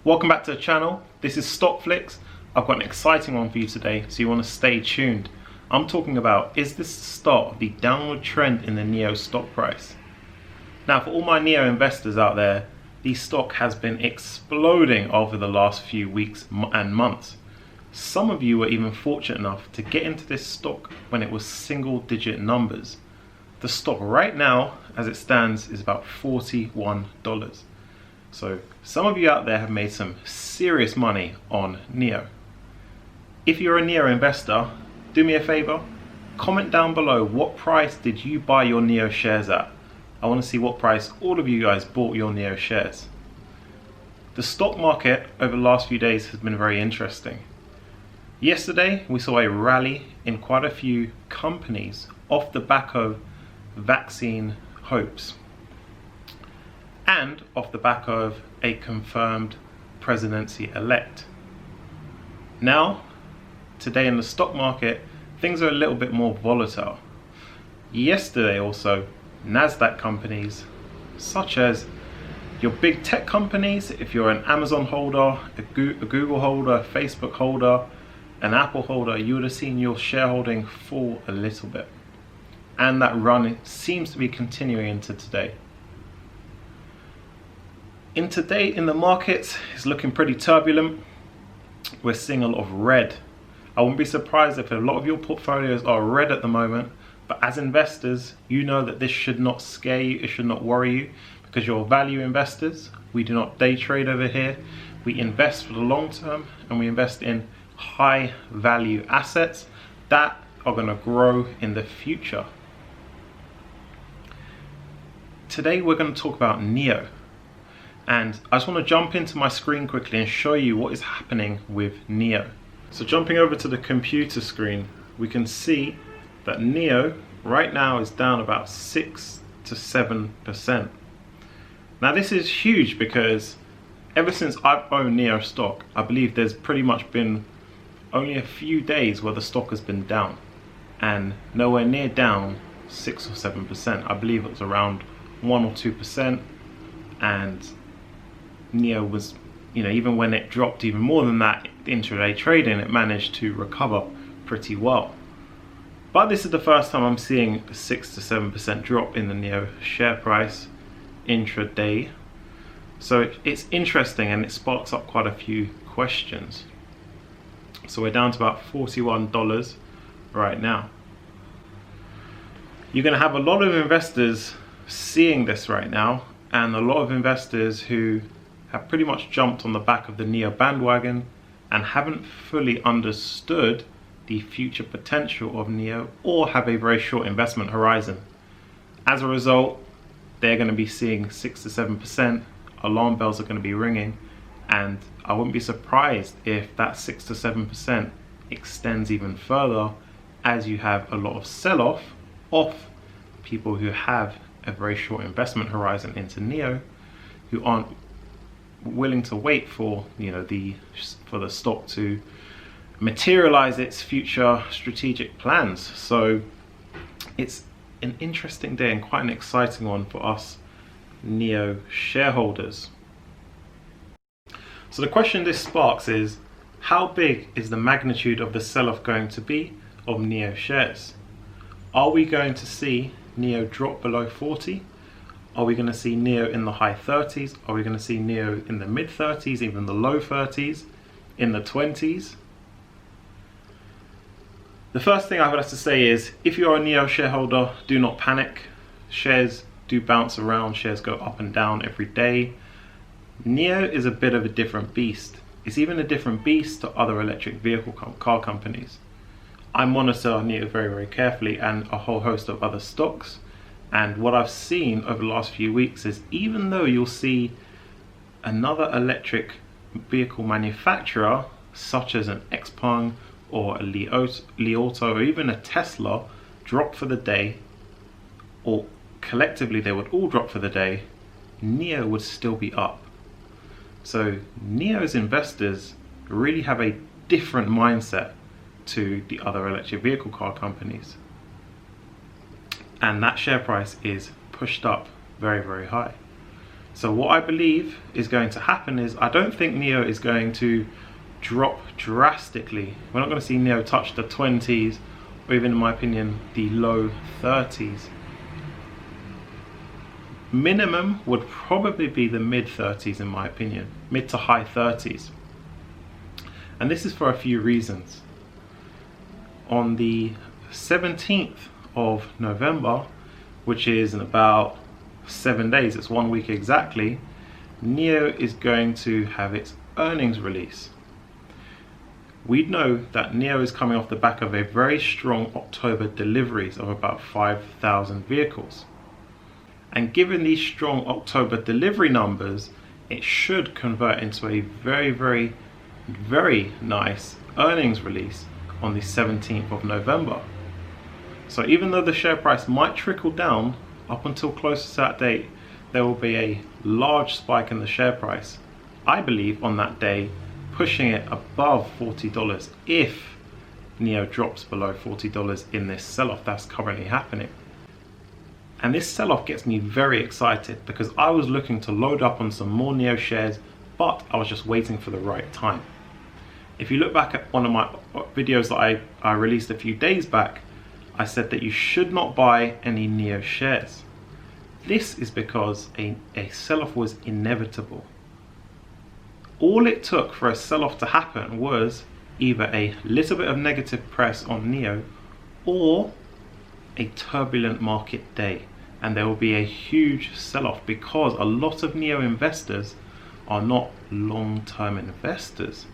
Welcome back to the channel. This is Stock Flicks. I've got an exciting one for you today, so you want to stay tuned. I'm talking about, is this the start of the downward trend in the NIO stock price? Now, for all my NIO investors out there, the stock has been exploding over the last few weeks and months. Some of you were even fortunate enough to get into this stock when it was single digit numbers. The stock right now, as it stands, is about $41. So some of you out there have made some serious money on NIO. If you're a NIO investor, do me a favor, comment down below what price did you buy your NIO shares at. I want to see what price all of you guys bought your NIO shares. The stock market over the last few days has been very interesting. Yesterday we saw a rally in quite a few companies off the back of vaccine hopes and off the back of a confirmed presidency elect. Now, today in the stock market, things are a little bit more volatile. Yesterday also, NASDAQ companies such as your big tech companies, if you're an Amazon holder, a Google holder, a Facebook holder, an Apple holder, you would have seen your shareholding fall a little bit. And that run seems to be continuing into today. In the markets, it's looking pretty turbulent. We're seeing a lot of red. I wouldn't be surprised if a lot of your portfolios are red at the moment, but as investors, you know that this should not scare you, it should not worry you, because you're value investors. We do not day trade over here. We invest for the long term, and we invest in high value assets that are going to grow in the future. Today we're going to talk about NIO, and I just want to jump into my screen quickly and show you what is happening with NIO. So jumping over to the computer screen, we can see that NIO right now is down about 6 to 7%. Now this is huge because ever since I've owned NIO stock, I believe there's pretty much been only a few days where the stock has been down, and nowhere near down 6 or 7%. I believe it was around 1 or 2%, and NIO was, even when it dropped even more than that intraday trading, it managed to recover pretty well. But this is the first time I'm seeing a 6 to 7% drop in the NIO share price intraday. So it's interesting, and it sparks up quite a few questions. So we're down to about $41 right now. You're going to have a lot of investors seeing this right now, and a lot of investors who have pretty much jumped on the back of the NIO bandwagon and haven't fully understood the future potential of NIO, or have a very short investment horizon. As a result, they're going to be seeing 6 to 7%, alarm bells are going to be ringing, and I wouldn't be surprised if that 6 to 7% extends even further as you have a lot of sell-off off people who have a very short investment horizon into NIO, who aren't willing to wait for for the stock to materialize its future strategic plans. So it's an interesting day and quite an exciting one for us NIO shareholders. So the question this sparks is, how big is the magnitude of the sell-off going to be of NIO shares? Are we going to see NIO drop below 40? Are we going to see NIO in the high 30s? Are we going to see NIO in the mid 30s, even the low 30s, in the 20s? The first thing I would have to say is, if you are a NIO shareholder, do not panic. Shares do bounce around, shares go up and down every day. NIO is a bit of a different beast. It's even a different beast to other electric vehicle car companies. I monitor NIO very, very carefully, and a whole host of other stocks. And what I've seen over the last few weeks is, even though you'll see another electric vehicle manufacturer, such as an XPeng or a Li Auto or even a Tesla, drop for the day, or collectively they would all drop for the day, NIO would still be up. So NIO's investors really have a different mindset to the other electric vehicle car companies. And that share price is pushed up very, very high. So what I believe is going to happen is I don't think NIO is going to drop drastically. We're not going to see NIO touch the 20s or even, in my opinion, the low 30s. Minimum would probably be the mid 30s in my opinion, mid to high 30s. And this is for a few reasons. On the 17th of November, which is in about 7 days, it's 1 week exactly, NIO is going to have its earnings release. We know that NIO is coming off the back of a very strong October deliveries of about 5,000 vehicles. And given these strong October delivery numbers, it should convert into a very, very, very nice earnings release on the 17th of November. So even though the share price might trickle down up until close to that date, there will be a large spike in the share price, I believe, on that day, pushing it above $40 if NIO drops below $40 in this sell-off that's currently happening. And this sell-off gets me very excited because I was looking to load up on some more NIO shares, but I was just waiting for the right time. If you look back at one of my videos that I released a few days back, I said that you should not buy any NIO shares. This is because a sell-off was inevitable. All it took for a sell-off to happen was either a little bit of negative press on NIO or a turbulent market day, and there will be a huge sell-off because a lot of NIO investors are not long-term investors.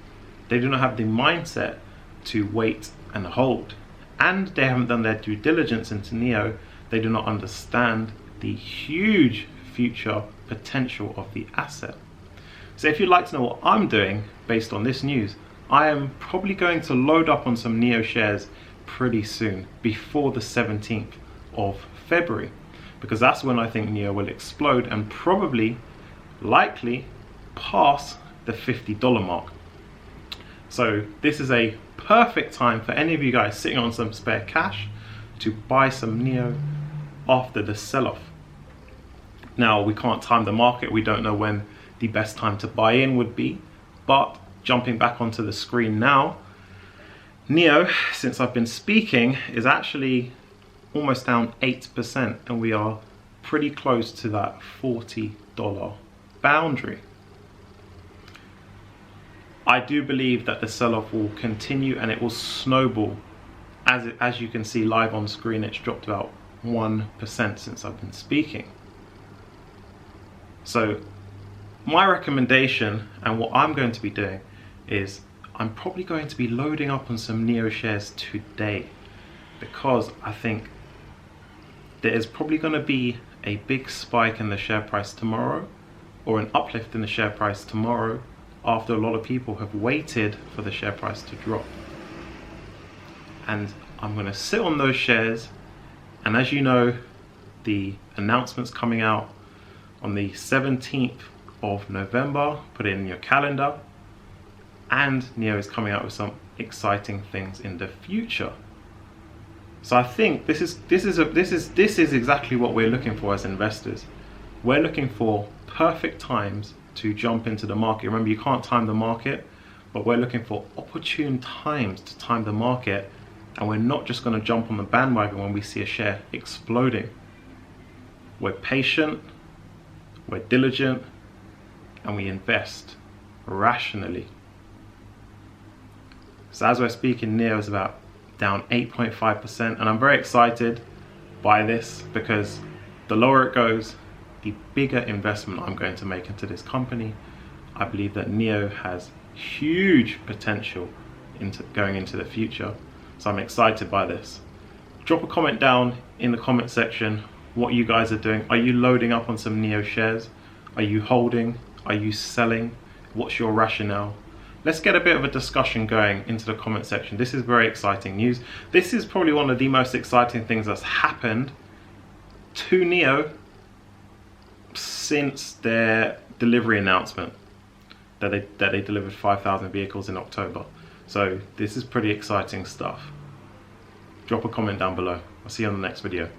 They do not have the mindset to wait and hold, and they haven't done their due diligence into NIO. They do not understand the huge future potential of the asset. So if you'd like to know what I'm doing based on this news, I am probably going to load up on some NIO shares pretty soon, before the 17th of February, because that's when I think NIO will explode and probably, likely, pass the $50 mark. So this is a perfect time for any of you guys sitting on some spare cash to buy some NIO after the sell-off. Now, we can't time the market. We don't know when the best time to buy in would be, but jumping back onto the screen now, NIO, since I've been speaking, is actually almost down 8%, and we are pretty close to that $40 boundary. I do believe that the sell-off will continue and it will snowball. As you can see live on screen, it's dropped about 1% since I've been speaking. So my recommendation, and what I'm going to be doing, is I'm probably going to be loading up on some NIO shares today, because I think there is probably going to be a big spike in the share price tomorrow, or an uplift in the share price tomorrow, after a lot of people have waited for the share price to drop. And I'm going to sit on those shares, and as you know, the announcement's coming out on the 17th of November, put it in your calendar, and NIO is coming out with some exciting things in the future. So I think this is exactly what we're looking for as investors. We're looking for perfect times to jump into the market. Remember, you can't time the market, but we're looking for opportune times to time the market, and we're not just going to jump on the bandwagon when we see a share exploding. We're patient, we're diligent, and we invest rationally. So as we're speaking, NIO is about down 8.5%, and I'm very excited by this because the lower it goes, the bigger investment I'm going to make into this company. I believe that NIO has huge potential going into the future, so I'm excited by this. Drop a comment down in the comment section what you guys are doing. Are you loading up on some NIO shares? Are you holding? Are you selling? What's your rationale? Let's get a bit of a discussion going into the comment section. This is very exciting news. This is probably one of the most exciting things that's happened to NIO since their delivery announcement that they delivered 5,000 vehicles in October. So this is pretty exciting stuff. Drop a comment down below. I'll see you on the next video.